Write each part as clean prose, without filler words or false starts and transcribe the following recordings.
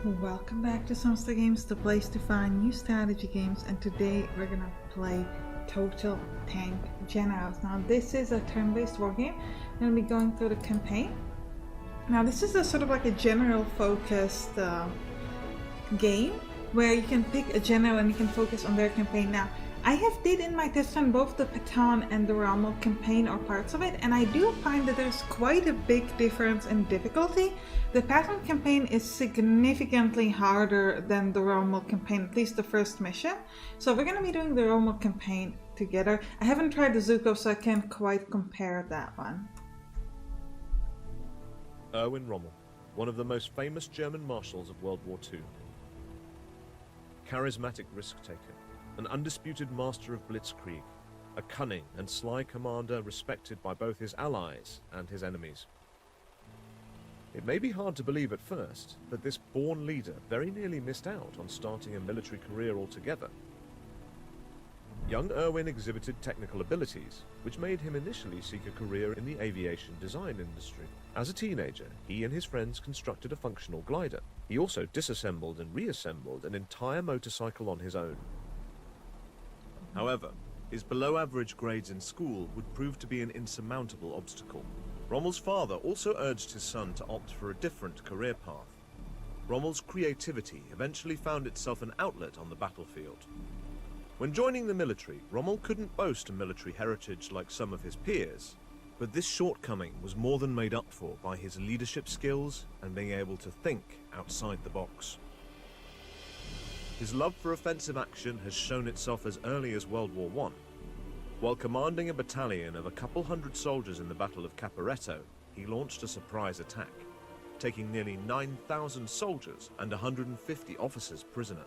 Welcome back to Sampstra Games, the place to find new strategy games, and today we're gonna play Total Tank Generals. Now this is a turn-based war game. I'm gonna be going through the campaign. Now this is a sort of like a general focused game where you can pick a general and you can focus on their campaign. Now I have did in my test run both the Patton and the Rommel campaign or parts of it, and I do find that there's quite a big difference in difficulty. The Patton campaign is significantly harder than the Rommel campaign, at least the first mission. So we're going to be doing the Rommel campaign together. I haven't tried the Zuko, so I can't quite compare that one. Erwin Rommel, one of the most famous German marshals of World War II. Charismatic risk-taker, an undisputed master of blitzkrieg, a cunning and sly commander respected by both his allies and his enemies. It may be hard to believe at first, but this born leader very nearly missed out on starting a military career altogether. Young Erwin exhibited technical abilities, which made him initially seek a career in the aviation design industry. As a teenager, he and his friends constructed a functional glider. He also disassembled and reassembled an entire motorcycle on his own. However, his below-average grades in school would prove to be an insurmountable obstacle. Rommel's father also urged his son to opt for a different career path. Rommel's creativity eventually found itself an outlet on the battlefield. When joining the military, Rommel couldn't boast a military heritage like some of his peers, but this shortcoming was more than made up for by his leadership skills and being able to think outside the box. His love for offensive action has shown itself as early as World War I. While commanding a battalion of a couple hundred soldiers in the Battle of Caporetto, he launched a surprise attack, taking nearly 9,000 soldiers and 150 officers prisoner.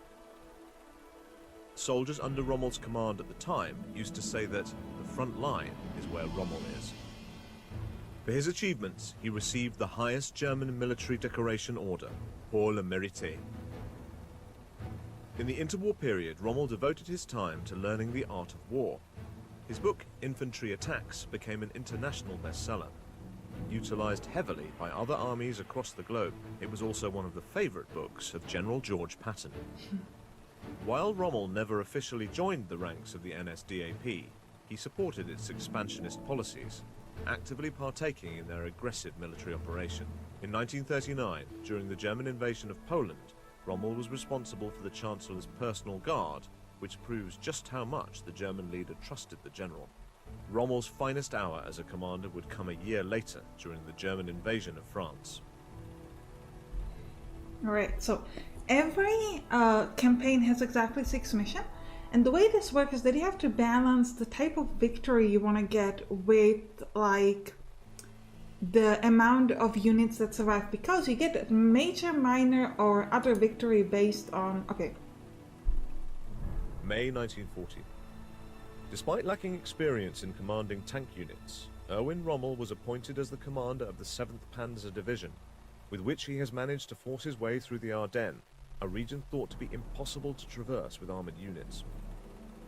Soldiers under Rommel's command at the time used to say that the front line is where Rommel is. For his achievements, he received the highest German military decoration order, Pour le Mérite. In the interwar period, Rommel devoted his time to learning the art of war. His book, Infantry Attacks, became an international bestseller. Utilized heavily by other armies across the globe, it was also one of the favorite books of General George Patton. While Rommel never officially joined the ranks of the NSDAP, he supported its expansionist policies, actively partaking in their aggressive military operation. In 1939, during the German invasion of Poland, Rommel was responsible for the Chancellor's personal guard, which proves just how much the German leader trusted the general. Rommel's finest hour as a commander would come a year later, during the German invasion of France. Alright, so every campaign has exactly 6 missions, and the way this works is that you have to balance the type of victory you want to get with like the amount of units that survive, because you get major, minor, or other victory based on... Okay. May 1940. Despite lacking experience in commanding tank units, Erwin Rommel was appointed as the commander of the 7th Panzer Division, with which he has managed to force his way through the Ardennes, a region thought to be impossible to traverse with armored units.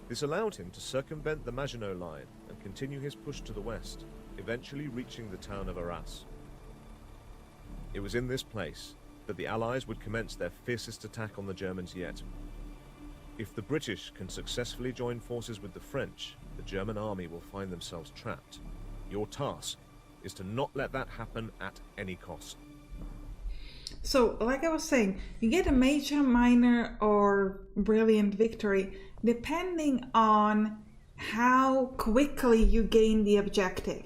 This allowed him to circumvent the Maginot Line and continue his push to the west, eventually reaching the town of Arras. It was in this place that the Allies would commence their fiercest attack on the Germans yet. If the British can successfully join forces with the French, the German army will find themselves trapped. Your task is to not let that happen at any cost. So, like I was saying, you get a major, minor, or brilliant victory depending on how quickly you gain the objective.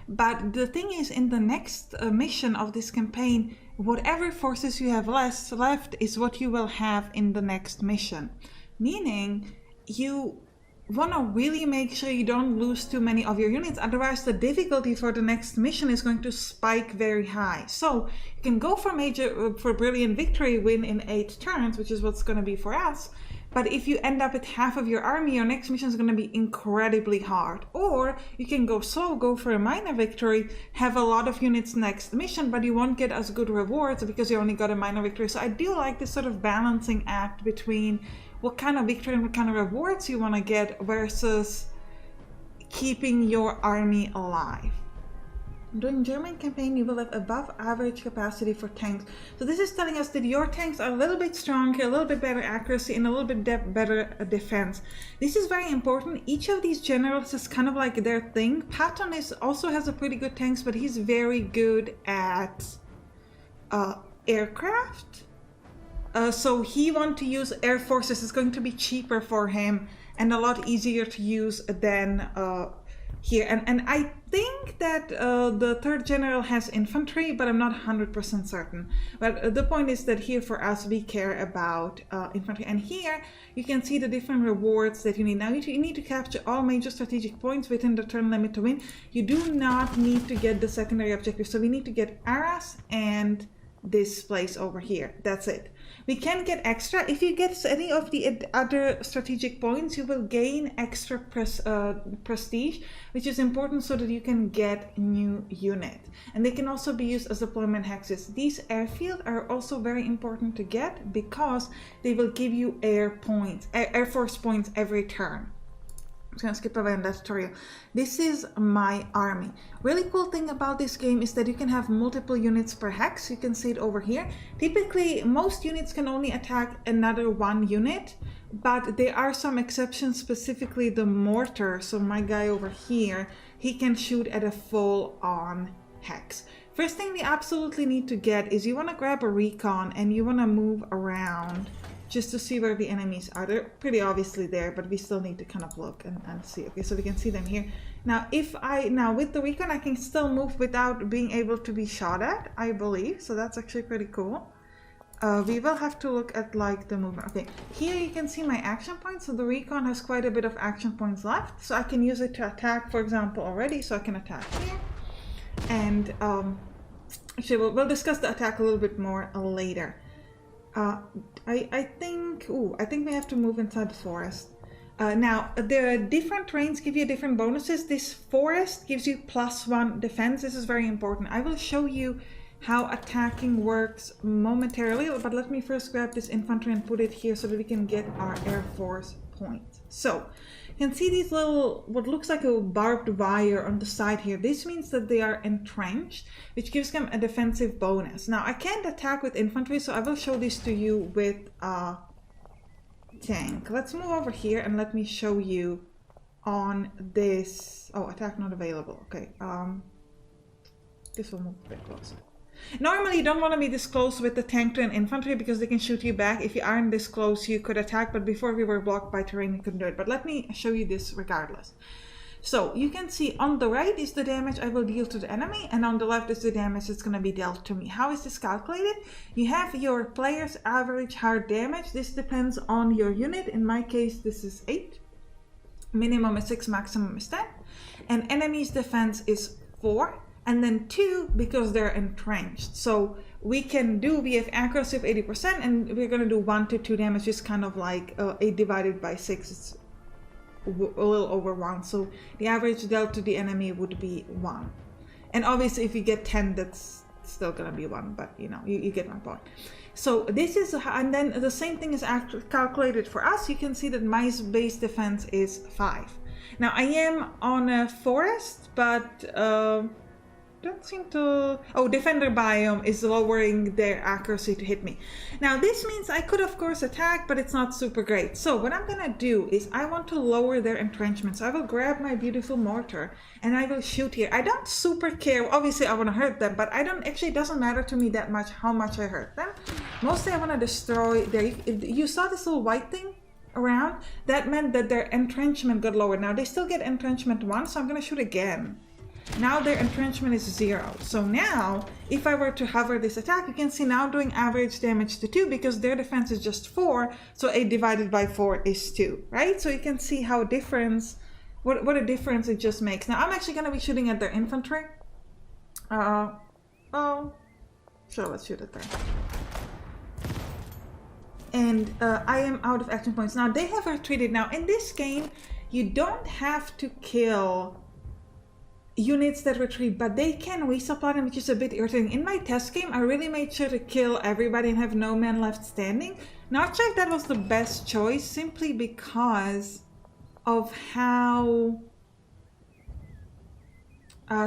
But the thing is, in the next mission of this campaign, whatever forces you have left is what you will have in the next mission. Meaning, you want to really make sure you don't lose too many of your units, otherwise the difficulty for the next mission is going to spike very high. So you can go for brilliant victory, win in 8 turns, which is what's going to be for us. But if you end up with half of your army, your next mission is going to be incredibly hard. Or you can go slow, go for a minor victory, have a lot of units next mission, but you won't get as good rewards because you only got a minor victory. So I do like this sort of balancing act between what kind of victory and what kind of rewards you want to get versus keeping your army alive. During German campaign, you will have above average capacity for tanks. So this is telling us that your tanks are a little bit stronger, a little bit better accuracy, and a little bit better defense. This is very important. Each of these generals is kind of like their thing. Patton also has a pretty good tanks, but he's very good at aircraft. So he wants to use air forces. It's going to be cheaper for him and a lot easier to use than here. And I think that the third general has infantry, but I'm not 100% certain. But the point is that here for us, we care about infantry. And here you can see the different rewards that you need. Now you need to capture all major strategic points within the turn limit to win. You do not need to get the secondary objective. So we need to get Arras and this place over here. That's it. We can get extra. If you get any of the other strategic points, you will gain extra prestige, which is important so that you can get new unit. And they can also be used as deployment hexes. These airfield are also very important to get because they will give you air force points every turn. I'm just going to skip away on that tutorial. This is my army. Really cool thing about this game is that you can have multiple units per hex. You can see it over here. Typically, most units can only attack another one unit, but there are some exceptions, specifically the mortar. So my guy over here, he can shoot at a full-on hex. First thing we absolutely need to get is you want to grab a recon and you want to move around just to see where the enemies are. They're pretty obviously there, but we still need to kind of look and see. Okay, so we can see them here. Now, now with the recon, I can still move without being able to be shot at, I believe. So that's actually pretty cool. We will have to look at like the movement. Okay, here you can see my action points. So the recon has quite a bit of action points left. So I can use it to attack, for example, already. So I can attack here. And actually, we'll discuss the attack a little bit more later. I think we have to move inside the forest. Now, the different terrains give you different bonuses. This forest gives you +1 defense. This is very important. I will show you how attacking works momentarily, but let me first grab this infantry and put it here so that we can get our air force points. So, you can see these little, what looks like a barbed wire on the side here. This means that they are entrenched, which gives them a defensive bonus. Now, I can't attack with infantry, so I will show this to you with a tank. Let's move over here and let me show you on this. Oh, attack not available. Okay. This will move a bit closer. Normally, you don't want to be this close with the tank to an infantry because they can shoot you back. If you aren't this close, you could attack, but before we were blocked by terrain, we couldn't do it. But let me show you this regardless. So you can see on the right is the damage I will deal to the enemy, and on the left is the damage that's going to be dealt to me. How is this calculated? You have your player's average hard damage. This depends on your unit. In my case, this is 8. Minimum is 6, maximum is 10. And enemy's defense is 4. And then 2 because they're entrenched. So we have accuracy of 80%, and we're going to do 1 to 2 damage, is kind of like 8 divided by 6. It's a little over 1. So the average dealt to the enemy would be 1. And obviously if you get 10, that's still going to be 1, but you know, you get my point. So this is, and then the same thing is actually calculated for us. You can see that my base defense is 5. Now I am on a forest, but don't seem to... Oh, defender biome is lowering their accuracy to hit me. Now this means I could of course attack, but it's not super great. So what I'm gonna do is I want to lower their entrenchment. So I will grab my beautiful mortar and I will shoot here. I don't super care. Obviously I want to hurt them, but it doesn't matter to me that much how much I hurt them. Mostly I want to destroy their... You saw this little white thing around? That meant that their entrenchment got lowered. Now they still get entrenchment 1, so I'm gonna shoot again. Now their entrenchment is 0. So now, if I were to hover this attack, you can see now doing average damage to 2 because their defense is just 4. So 8 divided by 4 is 2, right? So you can see how what a difference it just makes. Now I'm actually going to be shooting at their infantry. Sure, let's shoot at them. And I am out of action points. Now they have retreated. Now in this game, you don't have to kill units that retreat, but they can resupply them, which is a bit irritating. In my test game, I really made sure to kill everybody and have no man left standing. Not sure if that was the best choice, simply because of how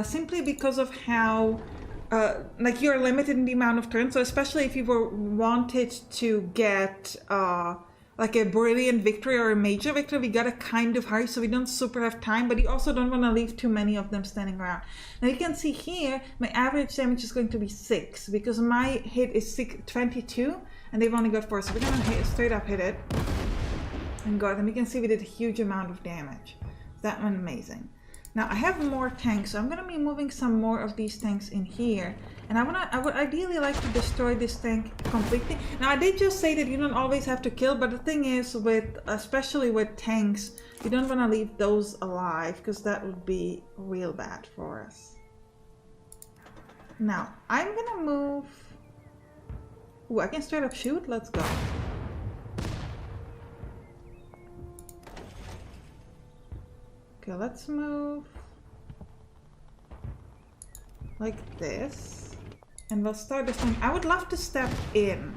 simply because of how like you're limited in the amount of turns. So especially if you wanted to get like a brilliant victory or a major victory, we gotta kind of hurry so we don't super have time, but you also don't want to leave too many of them standing around. Now you can see here my average damage is going to be 6 because my hit is 22 and they've only got 4, so we're gonna straight up hit it and go. And we can see we did a huge amount of damage. That one amazing. Now I have more tanks, so I'm going to be moving some more of these tanks in here. And I would ideally like to destroy this tank completely. Now I did just say that you don't always have to kill, but the thing is, especially with tanks, you don't want to leave those alive because that would be real bad for us. Now I'm going to move... Ooh, I can straight up shoot? Let's go. Okay, let's move like this, and we'll start this thing. I would love to step in.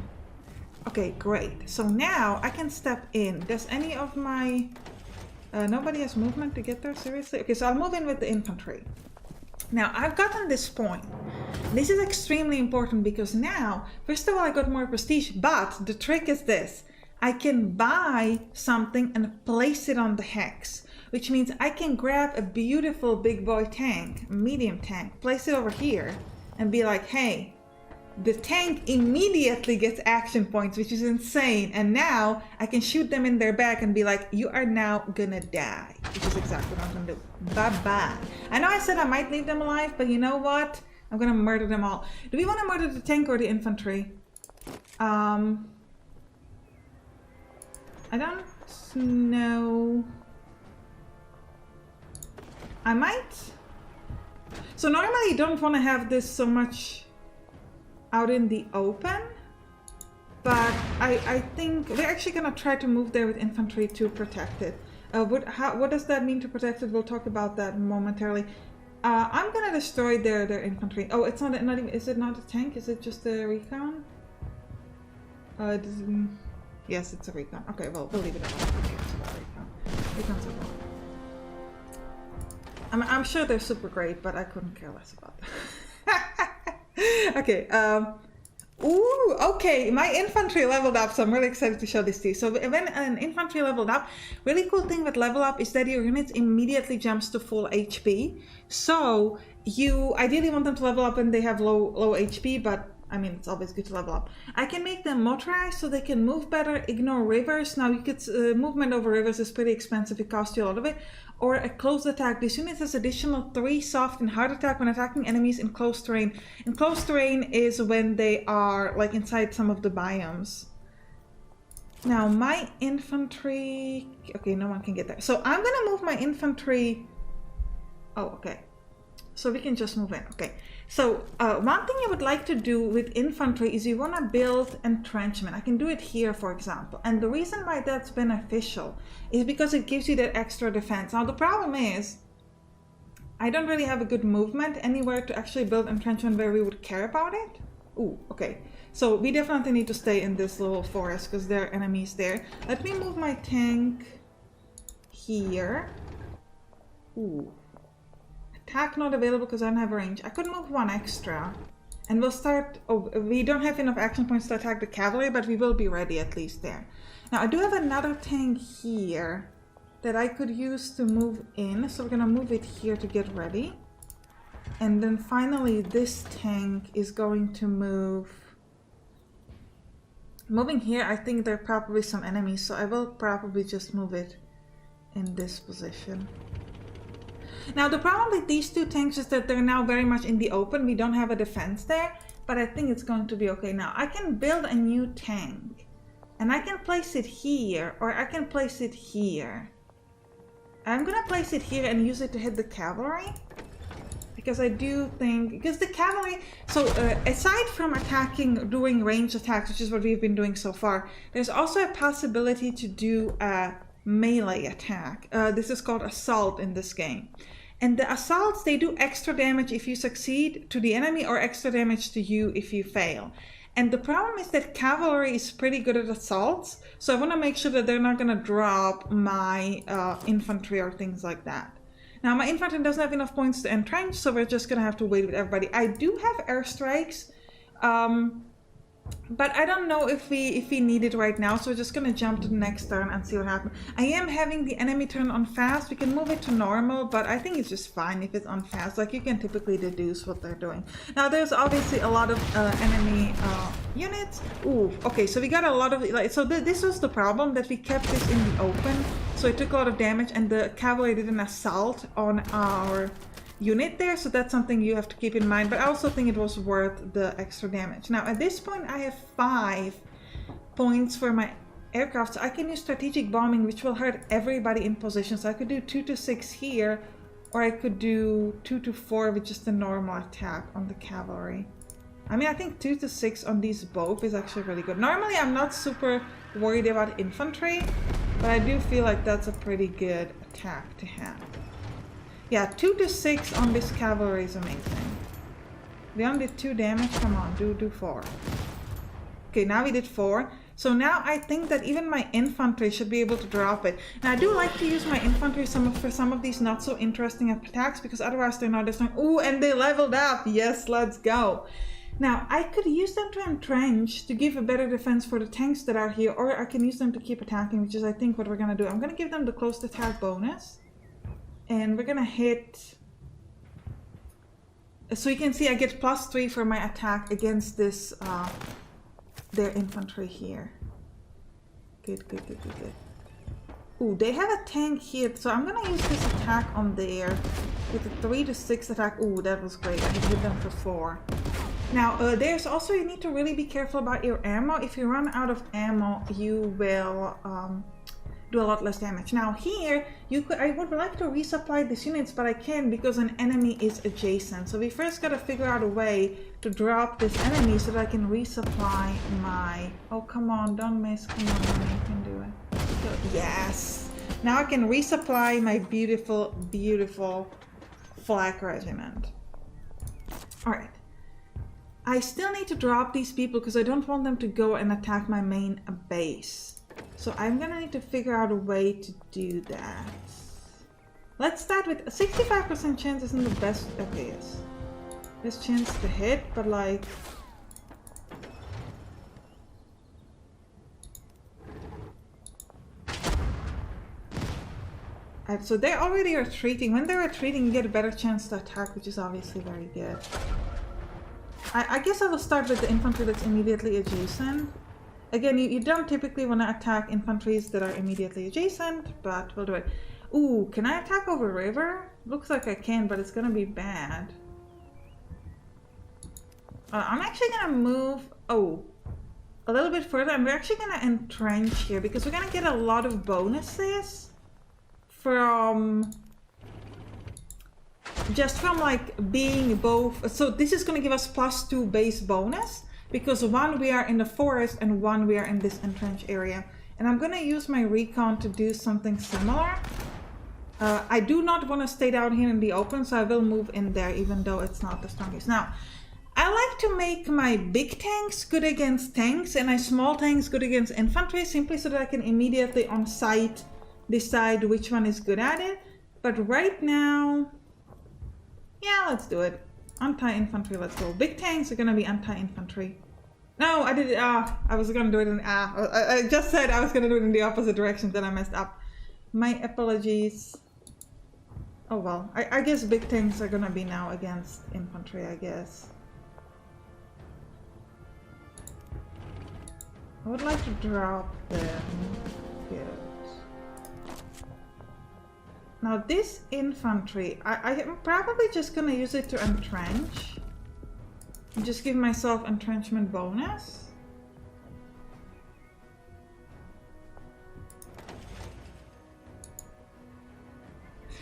Okay, great. So now I can step in. Does any of my... nobody has movement to get there? Seriously? Okay, so I'll move in with the infantry. Now, I've gotten this point. This is extremely important because now, first of all, I got more prestige, but the trick is this. I can buy something and place it on the hex. Which means I can grab a beautiful big boy tank, medium tank, place it over here and be like, hey, the tank immediately gets action points, which is insane. And now I can shoot them in their back and be like, you are now gonna die, which is exactly what I'm gonna do. Bye-bye. I know I said I might leave them alive, but you know what? I'm gonna murder them all. Do we want to murder the tank or the infantry? I don't know. I might. So normally you don't want to have this so much out in the open, but I think we're actually going to try to move there with infantry to protect it. What does that mean to protect it? We'll talk about that momentarily. I'm going to destroy their infantry. Oh, it's not even, is it not a tank? Is it just a recon? Yes, it's a recon. Okay, well, we'll leave it at that. Okay, it's about recon. Recon's okay. I'm sure they're super great, but I couldn't care less about them. Okay. Ooh, okay. My infantry leveled up, so I'm really excited to show this to you. So when an infantry leveled up, really cool thing with level up is that your unit immediately jumps to full HP. So you ideally want them to level up when they have low HP, but I mean, it's always good to level up. I can make them motorized so they can move better, ignore rivers. Now, you could movement over rivers is pretty expensive. It costs you a lot of it. Or a close attack. This unit has additional 3 soft and hard attack when attacking enemies in close terrain. And close terrain is when they are like inside some of the biomes. Now, my infantry... Okay, no one can get there. So I'm going to move my infantry... Oh, okay. So we can just move in. Okay. So one thing I would like to do with infantry is you want to build entrenchment. I can do it here, for example. And the reason why that's beneficial is because it gives you that extra defense. Now the problem is I don't really have a good movement anywhere to actually build entrenchment where we would care about it. Ooh, okay. So we definitely need to stay in this little forest because there are enemies there. Let me move my tank here. Ooh. Attack not available because I don't have a range. I could move 1 extra. And we'll start... Oh, we don't have enough action points to attack the cavalry, but we will be ready at least there. Now, I do have another tank here that I could use to move in. So we're going to move it here to get ready. And then finally, this tank is going to move... Moving here, I think there are probably some enemies. So I will probably just move it in this position. Now the problem with these 2 tanks is that they're now very much in the open. We don't have a defense there, but I think it's going to be okay. Now I can build a new tank and I can place it here or I can place it here. I'm gonna place it here and use it to hit the cavalry because I do think, because the cavalry, so aside from attacking, doing range attacks, which is what we've been doing so far, there's also a possibility to do a melee attack. This is called assault in this game. And the assaults, they do extra damage if you succeed to the enemy or extra damage to you if you fail. And the problem is that cavalry is pretty good at assaults. So I want to make sure that they're not going to drop my infantry or things like that. Now my infantry doesn't have enough points to entrench, so we're just gonna have to wait with everybody. I do have airstrikes, but I don't know if we need it right now, so we're just gonna jump to the next turn and see what happens. I am having the enemy turn on fast. We can move it to normal, but I think it's just fine if it's on fast. Like, you can typically deduce what they're doing. Now there's obviously a lot of enemy units. Ooh, okay, so we got a lot of, like, so this was the problem, that we kept this in the open, so it took a lot of damage, and the cavalry did an assault on our unit there, so that's something you have to keep in mind, but I also think it was worth the extra damage. Now at this point I have 5 points for my aircraft, so I can use strategic bombing, which will hurt everybody in position. So I could do 2 to 6 here, or I could do 2 to 4 with just a normal attack on the cavalry. I mean, I think 2 to 6 on these both is actually really good. Normally I'm not super worried about infantry, but I do feel like that's a pretty good attack to have. Yeah, 2 to 6 on this cavalry is amazing. We only did 2 damage. Come on, do 4. Okay, now we did 4. So now I think that even my infantry should be able to drop it. And I do like to use my infantry for some of these not so interesting attacks, because otherwise they're not destroying. Ooh, and they leveled up. Yes, let's go. Now, I could use them to entrench to give a better defense for the tanks that are here, or I can use them to keep attacking, which is I think what we're gonna do. I'm gonna give them the close attack bonus. And we're gonna hit, so you can see I get +3 for my attack against this, their infantry here. Good. Ooh, they have a tank here, so I'm gonna use this attack on there with a 3 to 6 attack. Ooh, that was great. I hit them for 4. Now, there's also, you need to really be careful about your ammo. If you run out of ammo, you will do a lot less damage. Now here, I would like to resupply these units, but I can't because an enemy is adjacent. So we first gotta figure out a way to drop this enemy so that I can resupply my... Oh, come on, don't miss. Come on, you can do it. Yes! Now I can resupply my beautiful, beautiful flak regiment. Alright. I still need to drop these people because I don't want them to go and attack my main base. So I'm gonna need to figure out a way to do that. Let's start with a 65% chance isn't the best. Okay, yes. Best chance to hit, but like... so they're already retreating. When they're retreating, you get a better chance to attack, which is obviously very good. I guess I will start with the infantry that's immediately adjacent. Again, you don't typically want to attack infantries that are immediately adjacent, but we'll do it. Ooh, can I attack over river? Looks like I can, but it's gonna be bad. I'm actually gonna move, a little bit further, and we're actually gonna entrench here because we're gonna get a lot of bonuses from... just from like being both. So this is going to give us +2 base bonus because 1 we are in the forest and 1 we are in this entrenched area, and I'm going to use my recon to do something similar. I do not want to stay down here in the open, so I will move in there even though it's not the strongest. Now I like to make my big tanks good against tanks and my small tanks good against infantry, simply so that I can immediately on sight decide which one is good at it. But right now, yeah, let's do it. Anti-infantry, let's go. Big tanks are gonna be anti-infantry. No, I did it. I was gonna do it in I just said I was gonna do it in the opposite direction, then I messed up. My apologies. Oh well, I guess big tanks are gonna be now against infantry, I guess. I would like to drop them. Good. Now this infantry, I'm probably just gonna use it to entrench. Just give myself entrenchment bonus.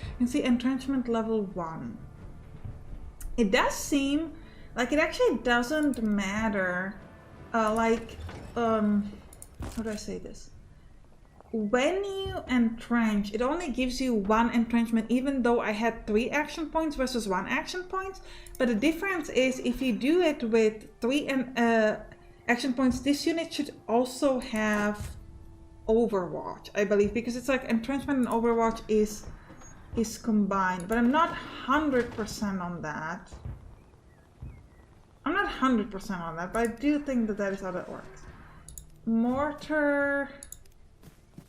You can see entrenchment level 1. It does seem like it actually doesn't matter, how do I say this? When you entrench, it only gives you 1 entrenchment, even though I had 3 action points versus 1 action point. But the difference is if you do it with 3 action points, this unit should also have Overwatch, I believe, because it's like entrenchment and Overwatch is is combined, but I'm not 100% on that. I'm not 100% on that, but I do think that that is how that works. Mortar.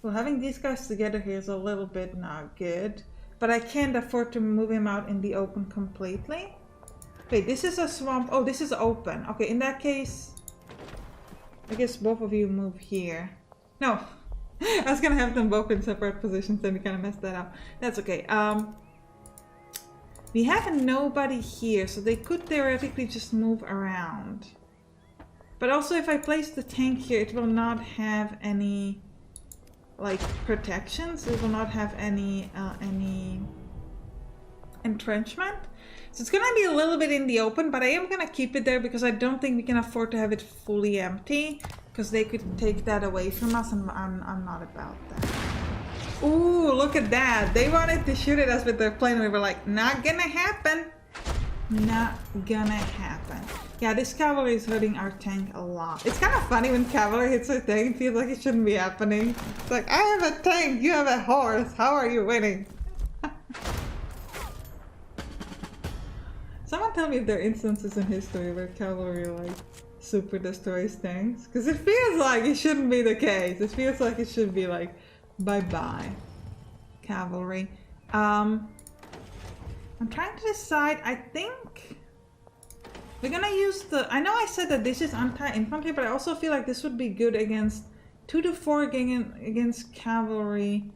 Well, having these guys together here is a little bit not good, but I can't afford to move him out in the open completely. Wait, this is a swamp. Oh, this is open. Okay, in that case, I guess both of you move here. No, I was gonna have them both in separate positions, then we kind of messed that up. That's okay. We have nobody here, so they could theoretically just move around. But also, if I place the tank here, it will not have any like protections. It will not have any entrenchment. So it's gonna be a little bit in the open, but I am gonna keep it there because I don't think we can afford to have it fully empty, because they could take that away from us, and I'm not about that. Ooh, look at that. They wanted to shoot at us with their plane. We were like, not gonna happen. Not gonna happen. Yeah, this cavalry is hurting our tank a lot. It's kind of funny when cavalry hits our tank. It feels like it shouldn't be happening. It's like, I have a tank, you have a horse. How are you winning? Someone tell me if there are instances in history where cavalry like super destroys tanks. Because it feels like it shouldn't be the case. It feels like it should be like, bye-bye, cavalry. I'm trying to decide. I think we're gonna use the... I know I said that this is anti-infantry, but I also feel like this would be good against 2 to 4 against cavalry.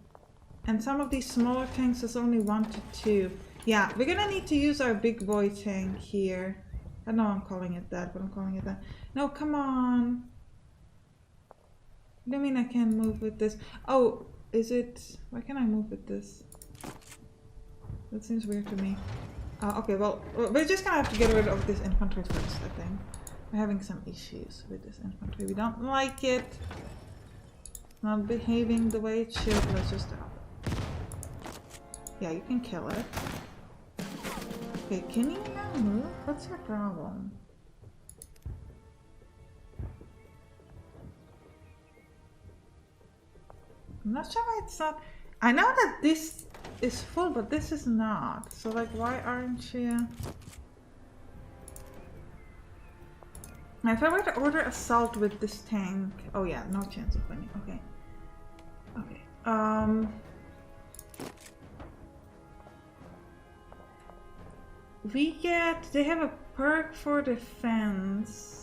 And some of these smaller tanks is only 1 to 2. Yeah, we're gonna need to use our big boy tank here. I know I'm calling it that, but I'm calling it that. No, come on. What do you mean I can't move with this? Oh, is it... Why can't I move with this? That seems weird to me. Okay, well, we're just gonna have to get rid of this infantry first, I think. We're having some issues with this infantry. We don't like it. Not behaving the way it should. Let's just stop it. Yeah, you can kill it. Okay, can you now move? What's your problem? I'm not sure why it's not... I know that this is full, but this is not. So, like, why aren't you... Now, if I were to order assault with this tank... Oh yeah, no chance of winning. Okay. Okay. We get... They have a perk for defense.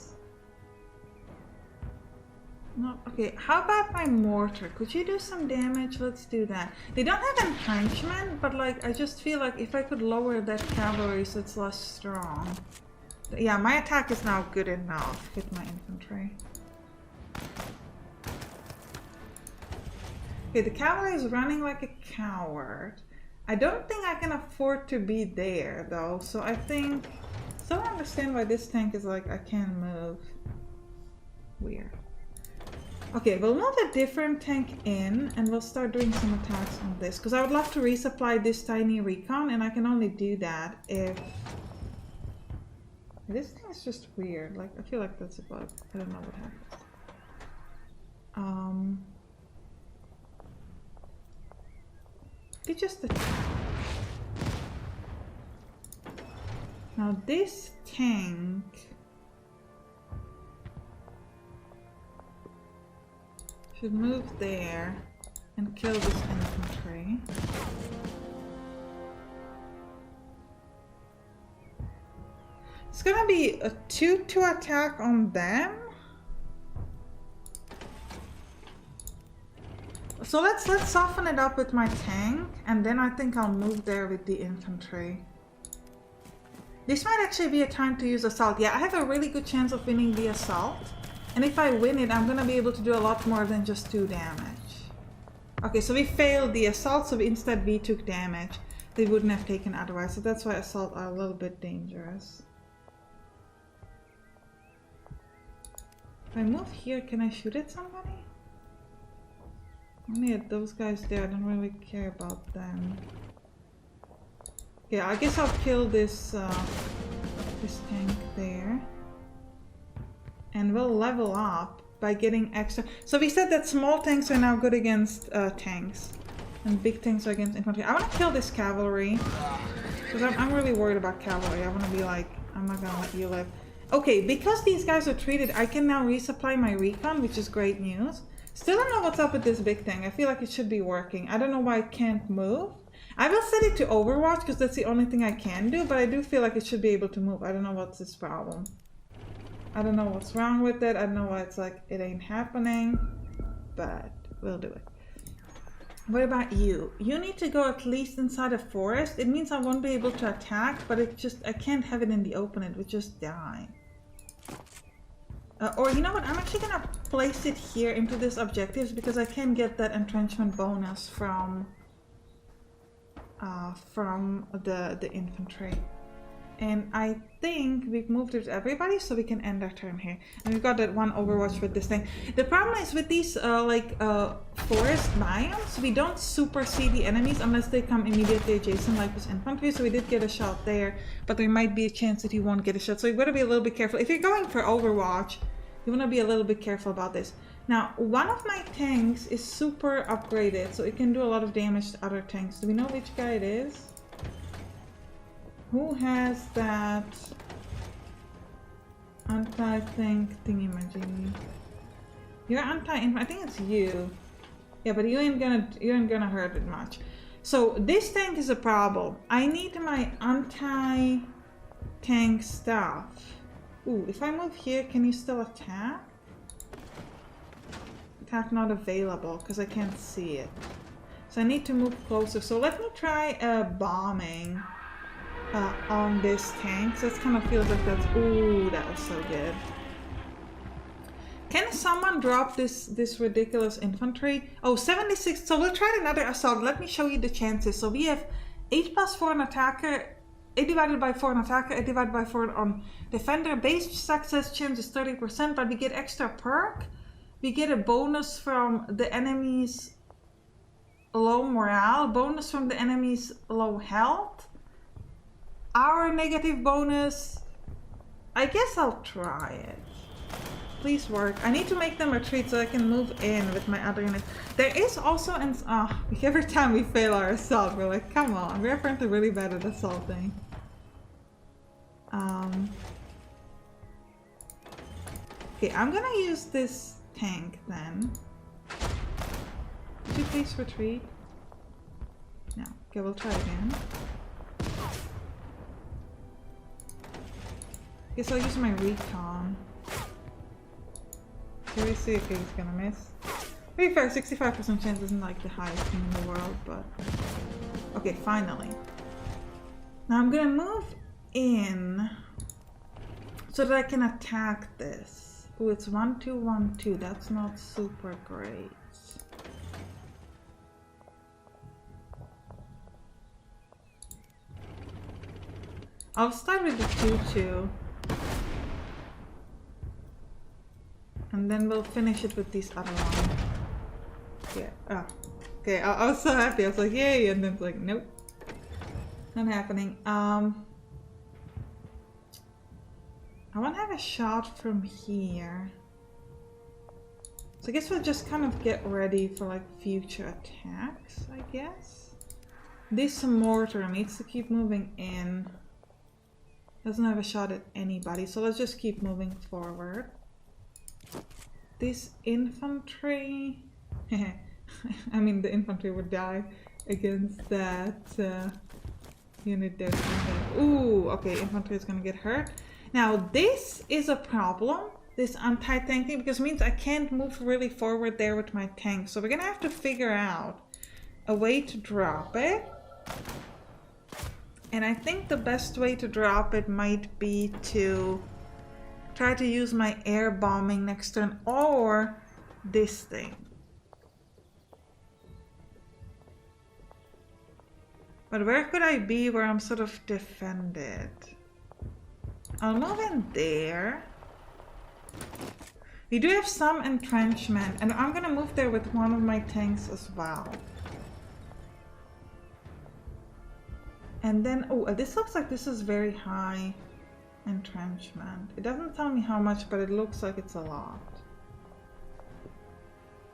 No, okay, how about my mortar? Could you do some damage? Let's do that. They don't have entrenchment, but like, I just feel like if I could lower that cavalry so it's less strong. Yeah, my attack is now good enough with my infantry. Okay, the cavalry is running like a coward. I don't think I can afford to be there though, so I think... Still don't understand why this tank is like, I can't move. Weird. Okay, we'll move a different tank in and we'll start doing some attacks on this. Because I would love to resupply this tiny recon, and I can only do that if... This thing is just weird. Like, I feel like that's a bug. I don't know what happens. You just attack. Now this tank... should move there and kill this infantry. It's gonna be a 2 to attack on them. So let's soften it up with my tank, and then I think I'll move there with the infantry. This might actually be a time to use assault. Yeah, I have a really good chance of winning the assault. And if I win it, I'm gonna be able to do a lot more than just 2 damage. Okay, so we failed the assault, so instead we took damage. They wouldn't have taken otherwise, so that's why assault are a little bit dangerous. If I move here, can I shoot at somebody? Only at those guys there, I don't really care about them. Yeah, I guess I'll kill this, this tank there. And we'll level up by getting extra. So we said that small tanks are now good against tanks. And big tanks are against infantry. I want to kill this cavalry. Because I'm really worried about cavalry. I want to be like, I'm not going to let you live. Okay, because these guys are treated, I can now resupply my recon, which is great news. Still don't know what's up with this big thing. I feel like it should be working. I don't know why it can't move. I will set it to Overwatch because that's the only thing I can do, but I do feel like it should be able to move. I don't know what's this problem. I don't know what's wrong with it. I don't know why it's like it ain't happening, but we'll do it. What about you? You need to go at least inside a forest. It means I won't be able to attack, but I can't have it in the open. It would just die. Or you know what? I'm actually gonna place it here into this objectives because I can get that entrenchment bonus from the infantry. And I think we've moved it to everybody, so we can end our turn here. And we've got that one Overwatch with this thing. The problem is with these forest biomes, we don't super see the enemies unless they come immediately adjacent like with infantry. So we did get a shot there, but there might be a chance that you won't get a shot. So you gotta be a little bit careful. If you're going for Overwatch, you wanna be a little bit careful about this. Now, one of my tanks is super upgraded, so it can do a lot of damage to other tanks. Do we know which guy it is? Who has that anti-tank thingy-majiggy? You're anti-infantry. I think it's you. Yeah, but you ain't gonna hurt it much. So this tank is a problem. I need my anti-tank stuff. Ooh, if I move here, can you still attack? Attack not available because I can't see it. So I need to move closer. So let me try bombing. On this tank, so it kind of feels like that's, ooh, that was so good. Can someone drop this ridiculous infantry? Oh, 76, so we'll try another assault. Let me show you the chances. So we have 8 plus 4 on attacker, 8 divided by 4 on attacker, 8 divided by 4 on defender. Base success chance is 30%, but we get extra perk. We get a bonus from the enemy's low morale, bonus from the enemy's low health. Our negative bonus, I guess I'll try it. Please work. I need to make them retreat so I can move in with my other units. There is also an, every time we fail our assault, we're like, come on, we're apparently really bad at assaulting. Okay, I'm gonna use this tank then. Could you please retreat? No. Okay, we'll try again. Guess I'll use my recon. Seriously, okay, he's gonna miss. To be fair, 65% chance isn't like the highest thing in the world, but... Okay, finally. Now I'm gonna move in so that I can attack this. Oh, it's 1-2-1-2. That's not super great. I'll start with the 2-2. And then we'll finish it with these other ones. Yeah. Oh. Okay, I was so happy. I was like, yay! And then it's like, nope. Not happening. I want to have a shot from here. So I guess we'll just kind of get ready for like future attacks, I guess. This mortar needs to keep moving in. Doesn't have a shot at anybody, so let's just keep moving forward. This infantry... I mean, the infantry would die against that unit there. Ooh, okay, infantry is gonna get hurt. Now, this is a problem, this anti-tank thing, because it means I can't move really forward there with my tank. So we're gonna have to figure out a way to drop it. And I think the best way to drop it might be to try to use my air bombing next turn, or this thing. But where could I be where I'm sort of defended? I'll move in there. We do have some entrenchment, and I'm gonna move there with one of my tanks as well. And then, oh, this looks like this is very high entrenchment. It doesn't tell me how much, but it looks like it's a lot.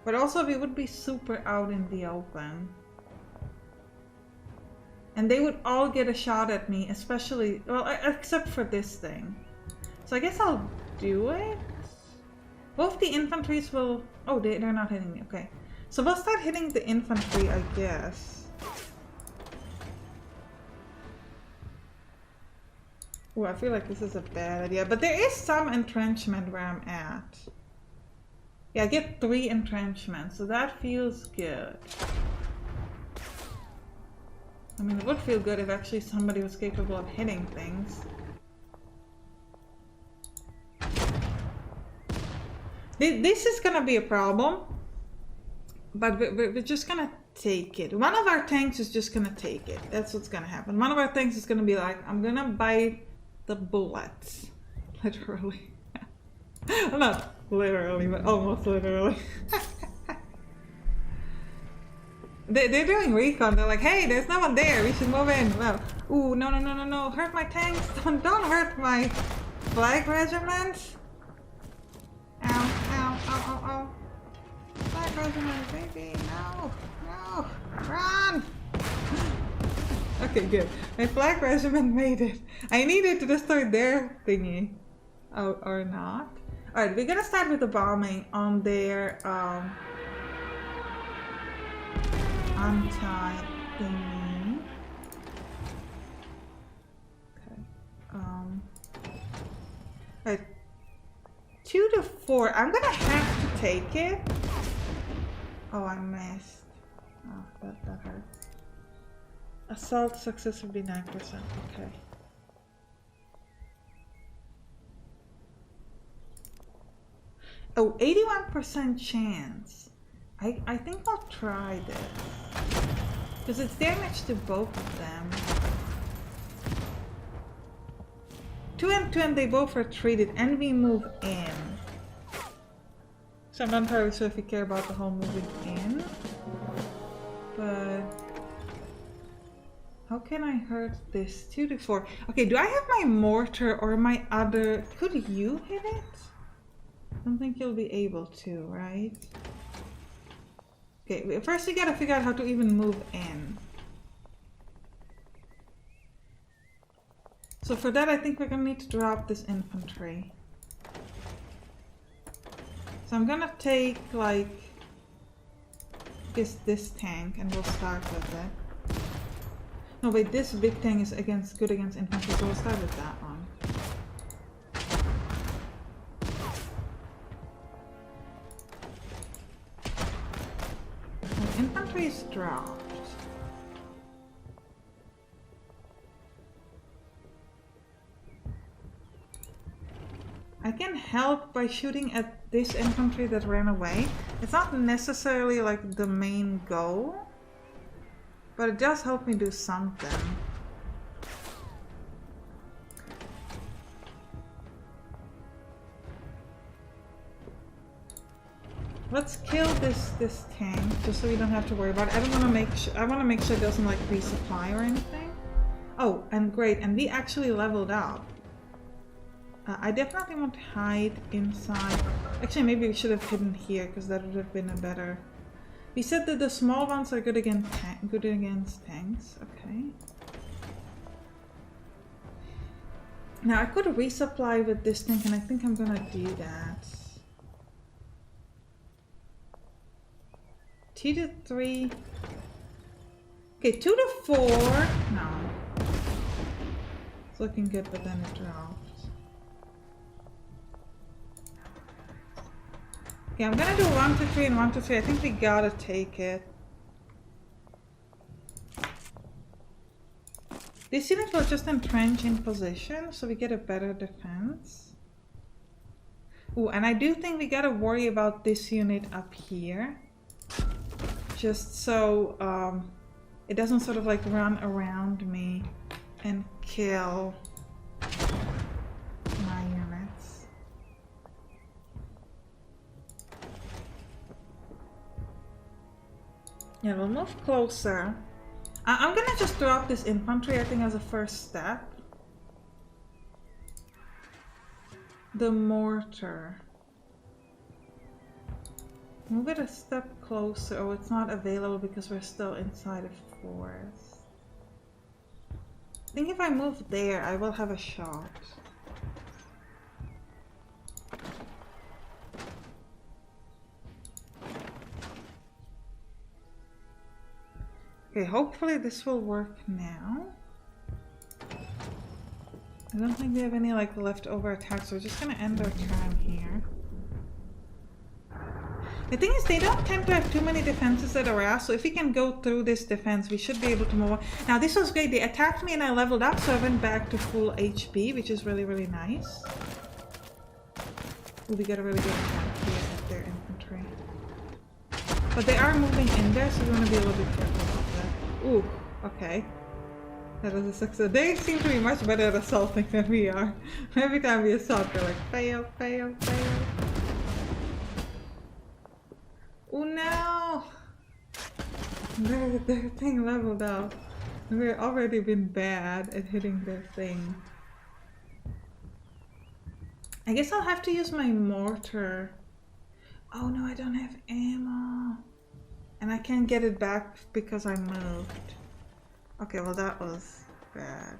But also we would be super out in the open. And they would all get a shot at me, especially, well, except for this thing. So I guess I'll do it. Both the infantries will... Oh, they're not hitting me. Okay. So we'll start hitting the infantry, I guess. Oh, I feel like this is a bad idea. But there is some entrenchment where I'm at. Yeah, I get 3 entrenchments, so that feels good. I mean, it would feel good if actually somebody was capable of hitting things. This is gonna be a problem, but we're just gonna take it. One of our tanks is just gonna take it. That's what's gonna happen. One of our tanks is gonna be like, I'm gonna bite the bullets. Literally. Well, not literally, but almost literally. They're doing recon. They're like, hey, there's no one there. We should move in. Well, ooh, no. Hurt my tanks. Don't hurt my flag regiment. Ow. Flag regiment, baby. No. Run. Okay, good. My flag regiment made it. I needed to destroy their thingy. Oh, or not. Alright, we're gonna start with the bombing on their, anti-thingy. Okay. Alright. 2 to 4. I'm gonna have to take it. Oh, I missed. Oh, that hurts. Assault success would be 9%. Okay. Oh, 81% chance. I think I'll try this. Because it's damage to both of them. 2 and 2 and they both retreated and we move in. So I'm not entirely sure if we care about the whole moving in. But... how can I hurt this? 2 to 4. Okay, do I have my mortar or my other... Could you hit it? I don't think you'll be able to, right? Okay, first we gotta figure out how to even move in. So for that I think we're gonna need to drop this infantry. So I'm gonna take like this tank and we'll start with it. No wait, this big tank is good against infantry, so we'll start with that one. Infantry is dropped. I can help by shooting at this infantry that ran away. It's not necessarily like the main goal, but it does help me do something. Let's kill this tank just so we don't have to worry about it. I want to make sure it doesn't like resupply or anything. Oh, and great, and we actually leveled up. I definitely want to hide inside. Actually, maybe we should have hidden here because that would have been a better. We said that the small ones are good against tanks. Okay. Now I could resupply with this tank, and I think I'm gonna do that. 2 to 3. Okay, 2 to 4. No. It's looking good, but then it dropped. Okay, I'm gonna do 1 to 3 and 1 to 3. I think we gotta take it. This unit will just entrench in position, so we get a better defense. Ooh, and I do think we gotta worry about this unit up here. Just so it doesn't sort of like run around me and kill my units. Yeah, we'll move closer. I'm gonna just drop this infantry, I think, as a first step. The mortar. Move it a step closer. Oh, it's not available because we're still inside a forest. I think if I move there, I will have a shot. Okay, hopefully this will work now. I don't think we have any like leftover attacks, so we're just gonna end our turn here. The thing is, they don't tend to have too many defenses that are asked, so if we can go through this defense, we should be able to move on. Now this was great, they attacked me and I leveled up, so I went back to full HP, which is really, really nice. Ooh, we got a really good attack here at their infantry. But they are moving in there, so we want to be a little bit careful about that. Ooh, okay. That was a success. They seem to be much better at assaulting than we are. Every time we assault, they're like, fail, fail, fail. Oh no! Their thing leveled up. We've already been bad at hitting their thing. I guess I'll have to use my mortar. Oh no, I don't have ammo. And I can't get it back because I moved. Okay, well that was bad.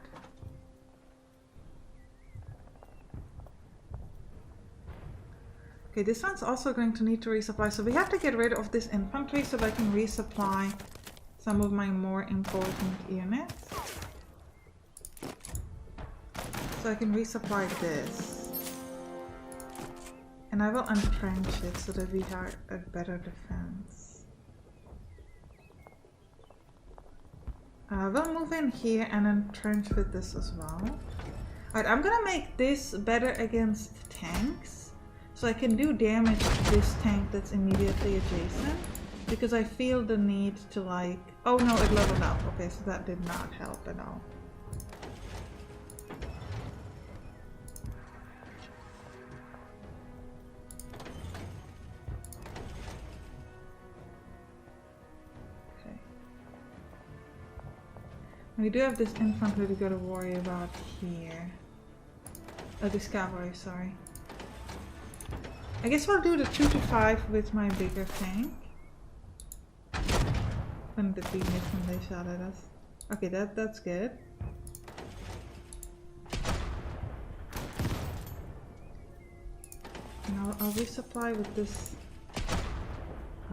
Okay, this one's also going to need to resupply, so we have to get rid of this infantry so that I can resupply some of my more important units. So I can resupply this. And I will entrench it so that we have a better defense. We'll move in here and entrench with this as well. Alright, I'm gonna make this better against tanks. So I can do damage to this tank that's immediately adjacent. Because I feel the need to like... Oh no, it leveled up. Okay, so that did not help at all. Okay. We do have this infantry we gotta worry about here. Oh, this cavalry, sorry. I guess we'll do the 2 to 5 with my bigger tank. When did we miss when they shot at us? Okay, that's good. And I'll resupply with this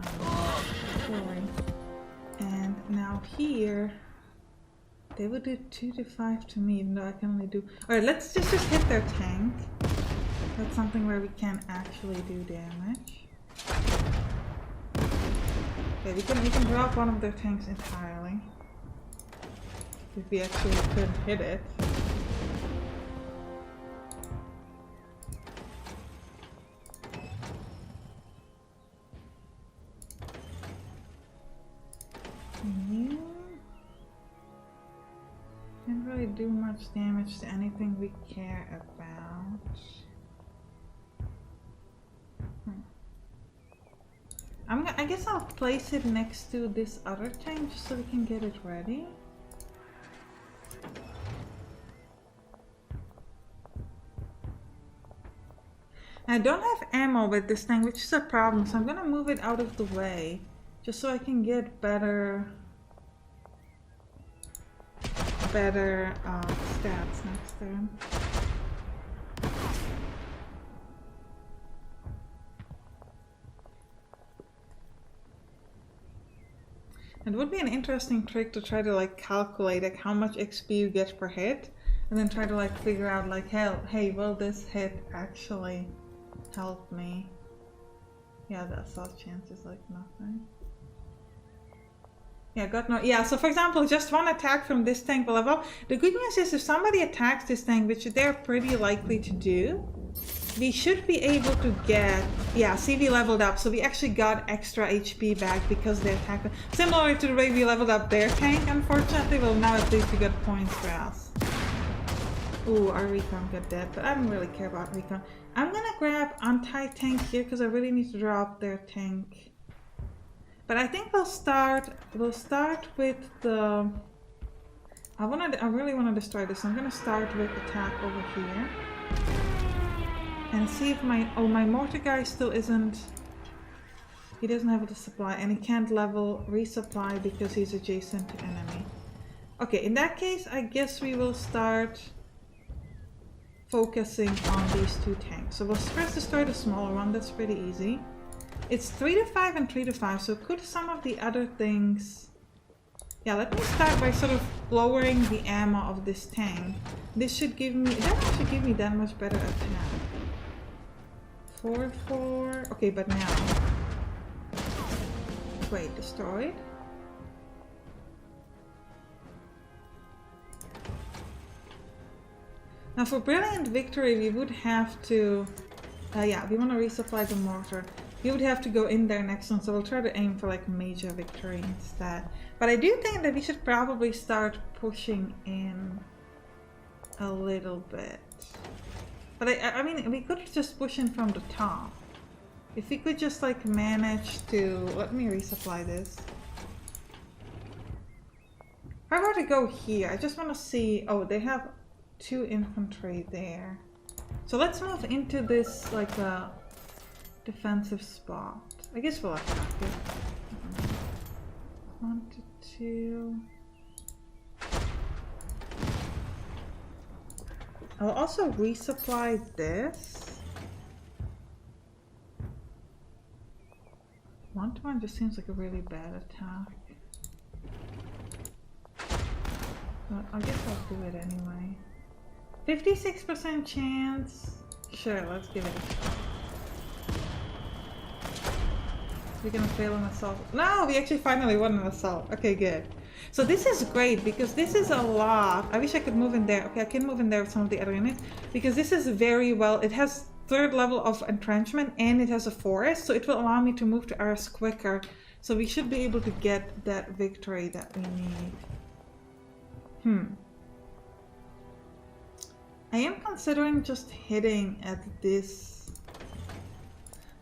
cavalry. And now here, they would do 2 to 5 to me, even though I can only do... Alright, let's just hit their tank. That's something where we can actually do damage. Okay, we can drop one of their tanks entirely. If we actually could hit it. You can't really do much damage to anything we care about. I guess I'll place it next to this other tank just so we can get it ready. I don't have ammo with this tank, which is a problem, so I'm gonna move it out of the way just so I can get better stats next turn. It would be an interesting trick to try to like calculate like how much XP you get per hit, and then try to like figure out like, hey, will this hit actually help me? Yeah, the assault chance is like nothing. Yeah, got no. Yeah, so for example, just one attack from this tank will level up. The good news is if somebody attacks this tank, which they're pretty likely to do, we should be able to get, yeah, see, we leveled up, so we actually got extra HP back because they attacked them. Similar to the way we leveled up their tank, unfortunately. Well, now at least we got points for us. Ooh, our recon got dead, but I don't really care about recon. I'm gonna grab anti-tank here because I really need to drop their tank. But I think we'll start with the... I really want to destroy this, so I'm gonna start with attack over here. And see if my mortar guy still isn't... He doesn't have the supply, and he can't resupply because he's adjacent to enemy. Okay, in that case, I guess we will start focusing on these two tanks. So we'll first destroy the smaller one, that's pretty easy. It's 3 to 5 and 3 to 5, so could some of the other things... Yeah, let me start by sort of lowering the ammo of this tank. This should give me... That should give me that much better attack. 4, 4... Okay, but now... Wait, destroyed? Now for Brilliant Victory we would have to... yeah, we want to resupply the mortar. You would have to go in there next one, so we'll try to aim for like Major Victory instead. But I do think that we should probably start pushing in a little bit. But I mean, we could just push in from the top. If we could just like manage to... Let me resupply this. How about to go here? I just want to see... Oh, they have 2 infantry there. So let's move into this like a defensive spot. I guess we'll attack it. 1 to 2. I'll also resupply this. 1 to 1 just seems like a really bad attack. But I guess I'll do it anyway. 56% chance. Sure, let's give it a shot. We're gonna fail an assault. No, we actually finally won an assault. Okay, good. So this is great because this is a lot. I wish I could move in there. Okay, I can move in there with some of the other units because this is very well. It has 3rd level of entrenchment and it has a forest, so it will allow me to move to ours quicker. So we should be able to get that victory that we need. I am considering just hitting at this.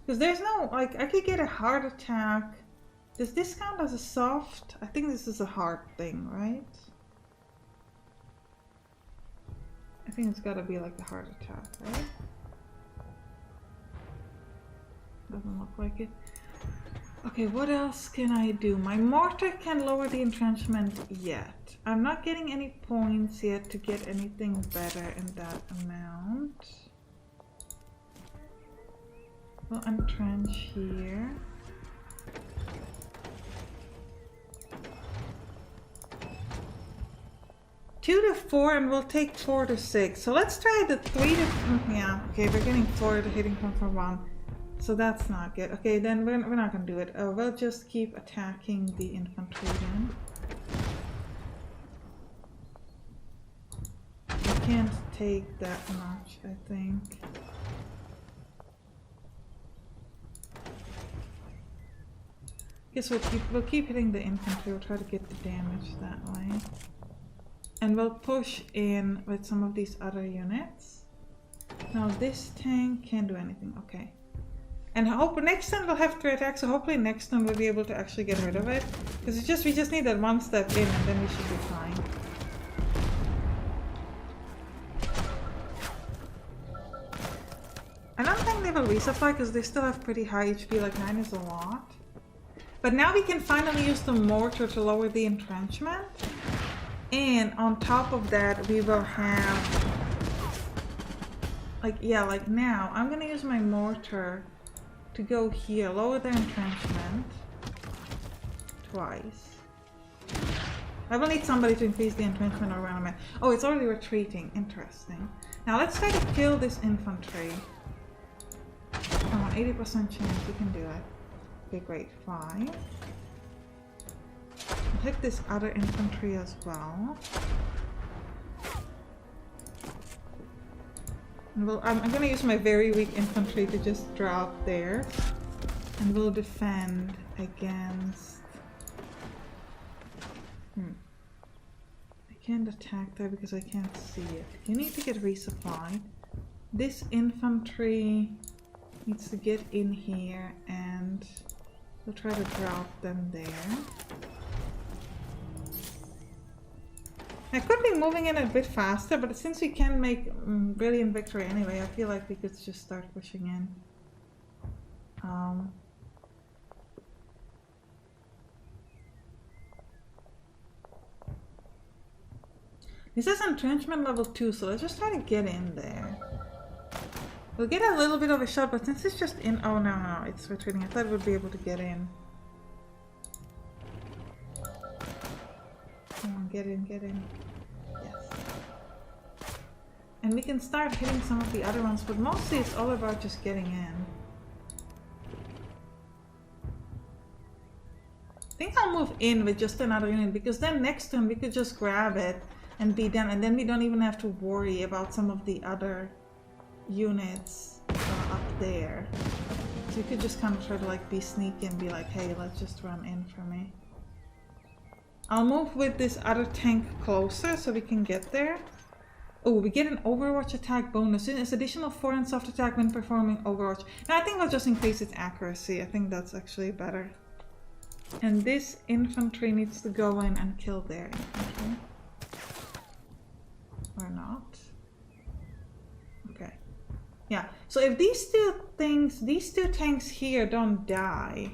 Because there's no, like, I could get a hard attack. Does this count as a soft? I think this is a hard thing, right? I think it's gotta be like a hard attack, right? Doesn't look like it. Okay, what else can I do? My mortar can lower the entrenchment yet. I'm not getting any points yet to get anything better in that amount. We'll entrench here. Two to 4 and we'll take 4 to 6. So let's try the 3 to... Yeah, okay, we're getting 4 to hitting from 1. So that's not good. Okay, then we're not gonna do it. We'll just keep attacking the infantry then. I can't take that much, I think. Guess we'll keep hitting the infantry. We'll try to get the damage that way. And we'll push in with some of these other units. Now this tank can't do anything. Okay. And hope next time we'll have 3 attacks, so hopefully next time we'll be able to actually get rid of it. Because we just need that 1 step in and then we should be fine. I don't think they will resupply because they still have pretty high HP, like 9 is a lot. But now we can finally use the mortar to lower the entrenchment. And on top of that we will have... Like, yeah, like now I'm gonna use my mortar to go here, lower their entrenchment twice. I will need somebody to increase the entrenchment around me. Oh, it's already retreating. Interesting. Now let's try to kill this infantry. Come on, 80% chance we can do it. Okay, great. 5. I'll hit this other infantry as well. I'm going to use my very weak infantry to just drop there. And we'll defend against... I can't attack there because I can't see it. You need to get resupplied. This infantry needs to get in here and we'll try to drop them there. I could be moving in a bit faster, but since we can make Brilliant Victory anyway, I feel like we could just start pushing in. This is entrenchment level 2, so let's just try to get in there. We'll get a little bit of a shot, but since it's just in... Oh, no, it's retreating. I thought it would be able to get in. Come on, get in, get in. Yes. And we can start hitting some of the other ones, but mostly it's all about just getting in. I think I'll move in with just another unit, because then next turn we could just grab it and be done, and then we don't even have to worry about some of the other units up there. So you could just kind of try to like be sneaky and be like, hey, let's just run in for me. I'll move with this other tank closer so we can get there. Oh, we get an Overwatch attack bonus. It's additional 4 and soft attack when performing Overwatch. Now I think I'll just increase its accuracy. I think that's actually better. And this infantry needs to go in and kill their infantry. Or not. Okay. Yeah, so if these two tanks here don't die.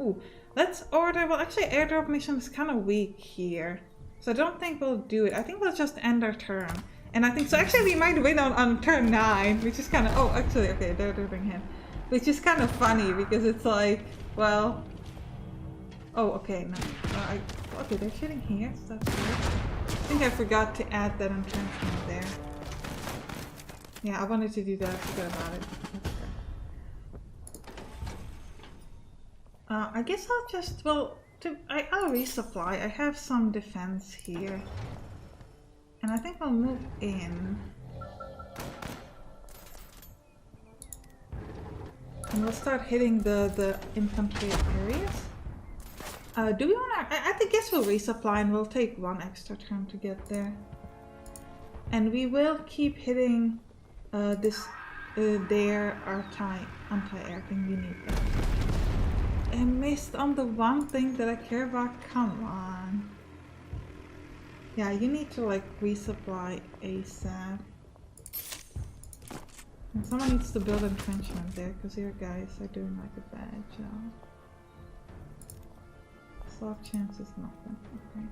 Ooh, let's order, well actually airdrop mission is kind of weak here. So I don't think we'll do it. I think we'll just end our turn. And I think, so actually we might win on turn 9, which is kind of, oh actually, okay, they're doing him. Which is kind of funny because it's like, well, oh okay, no, okay, they're shooting here, so that's good. I think I forgot to add that entrenchment there. Yeah, I wanted to do that, I forgot about it. I guess I'll just, well, I'll resupply. I have some defense here. And I think I'll move in. And we'll start hitting the infantry areas. Do we want to... I guess we'll resupply and we'll take 1 extra turn to get there. And we will keep hitting their anti-air thing. We need that. I missed on the one thing that I care about. Come on. Yeah, you need to like resupply ASAP. And someone needs to build entrenchment there because your guys are doing like a bad job. Soft chance is nothing. Okay.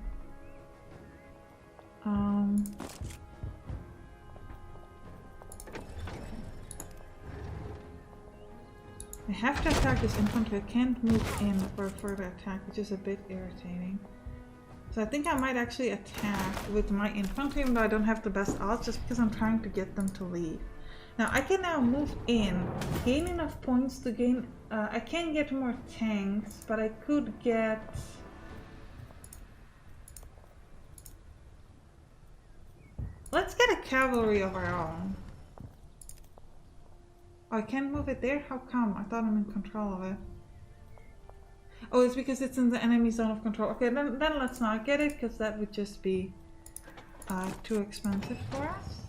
I have to attack this infantry. I can't move in for a further attack, which is a bit irritating. So I think I might actually attack with my infantry, even though I don't have the best odds, just because I'm trying to get them to leave. Now I can now move in, gain enough points to gain... I can't get more tanks, but I could get... Let's get a cavalry of our own. Oh, I can't move it there? How come? I thought I'm in control of it. Oh, it's because it's in the enemy zone of control. Okay, then let's not get it, because that would just be too expensive for us.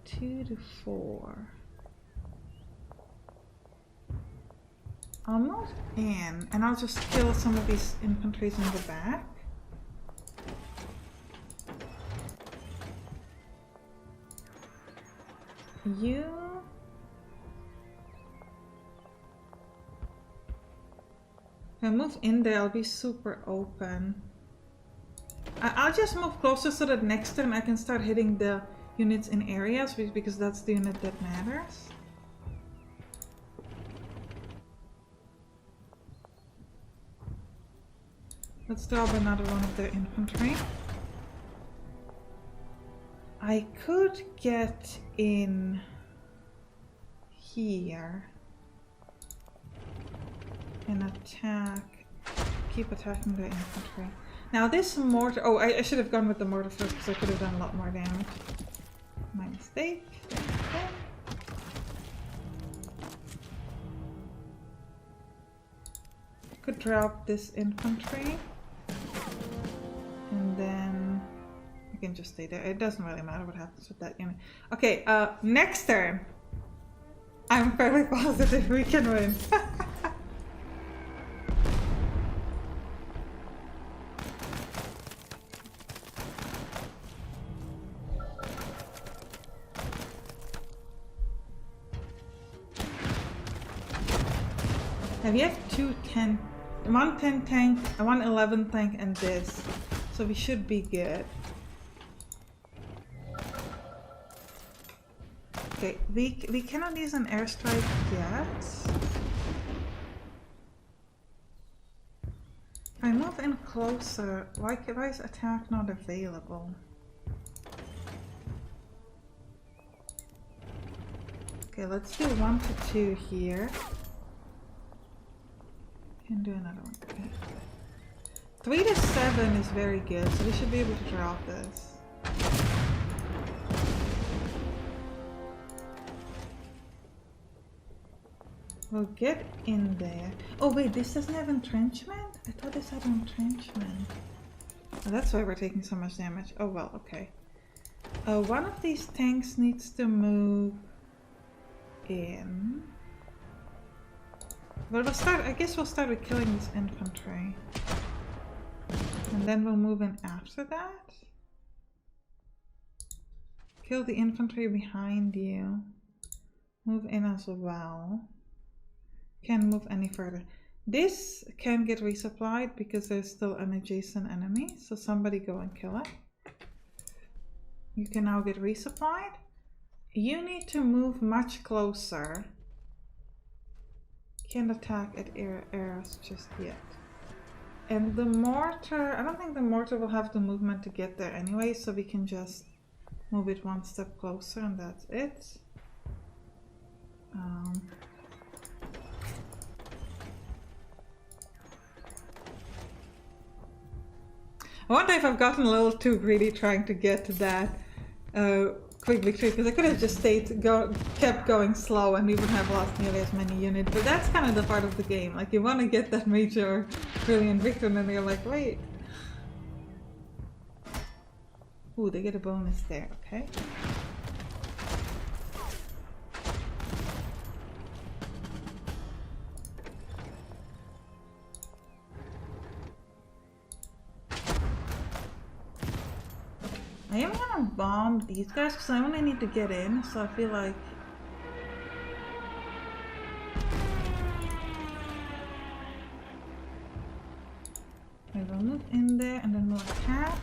2 to 4. I'll move in, and I'll just kill some of these infantries in the back. You... If I move in there, I'll be super open. I'll just move closer so that next turn I can start hitting the units in areas, because that's the unit that matters. Let's drop another one of their infantry. I could get in here and attack, keep attacking the infantry. Now this mortar, oh I should have gone with the mortar first because I could have done a lot more damage. My mistake. Could drop this infantry and then you can just stay there. It doesn't really matter what happens with that unit. Okay, next turn. I'm fairly positive we can win. Now we have 2 10 110 tank, a 111 tank, and this. So we should be good. Okay, we cannot use an airstrike yet. If I move in closer, why is attack not available? Okay, let's do 1 to 2 here. Can do another one. Okay. 3 to 7 is very good, so we should be able to drop this. We'll get in there. Oh wait, this doesn't have entrenchment? I thought this had entrenchment. Oh, that's why we're taking so much damage. Oh well, okay. One of these tanks needs to move in. But we'll start, I guess we'll start with killing this infantry. And then we'll move in after that. Kill the infantry behind you. Move in as well. Can't move any further. This can get resupplied because there's still an adjacent enemy. So somebody go and kill it. You can now get resupplied. You need to move much closer. Can't attack at arrows just yet. And the mortar, I don't think the mortar will have the movement to get there anyway, so we can just move it one step closer and that's it. I wonder if I've gotten a little too greedy trying to get to that quick victory, because I could have just kept going slow and we wouldn't have lost nearly as many units. But that's kind of the part of the game. Like, you want to get that major brilliant victory and then you're like, wait. Ooh, they get a bonus there, okay. I am gonna bomb these guys because I only need to get in, so I feel like I will move in there and then we'll attack.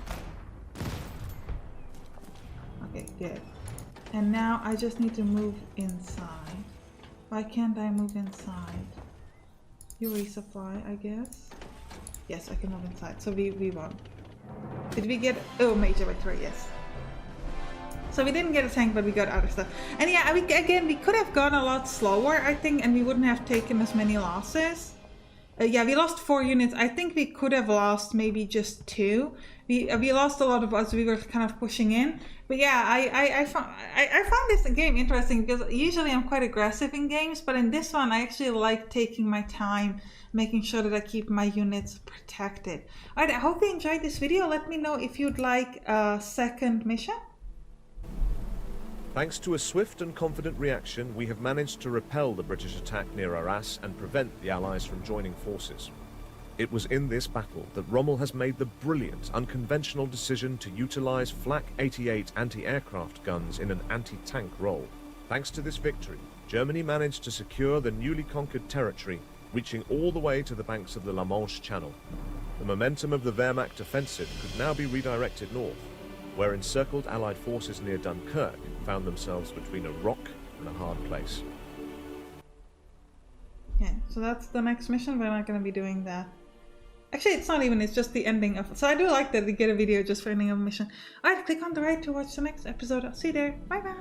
Okay, good. And now I just need to move inside. Why can't I move inside? You resupply, I guess. Yes, I can move inside, so we won. Did we get... oh, major victory, yes. So we didn't get a tank, but we got other stuff. And yeah, again, we could have gone a lot slower, I think, and we wouldn't have taken as many losses. Yeah, we lost 4 units. I think we could have lost maybe just 2. We lost a lot of us. We were kind of pushing in. But yeah, I found this game interesting because usually I'm quite aggressive in games, but in this one I actually like taking my time, making sure that I keep my units protected. Alright, I hope you enjoyed this video. Let me know if you'd like a second mission. Thanks to a swift and confident reaction, we have managed to repel the British attack near Arras and prevent the Allies from joining forces. It was in this battle that Rommel has made the brilliant, unconventional decision to utilize Flak 88 anti-aircraft guns in an anti-tank role. Thanks to this victory, Germany managed to secure the newly conquered territory, reaching all the way to the banks of the La Manche Channel. The momentum of the Wehrmacht offensive could now be redirected north, where encircled Allied forces near Dunkirk found themselves between a rock and a hard place. Yeah, so that's the next mission. We're not going to be doing that. Actually, it's not even, it's just the ending of it. So I do like that we get a video just for ending of a mission. Alright, click on the right to watch the next episode. I'll see you there. Bye bye!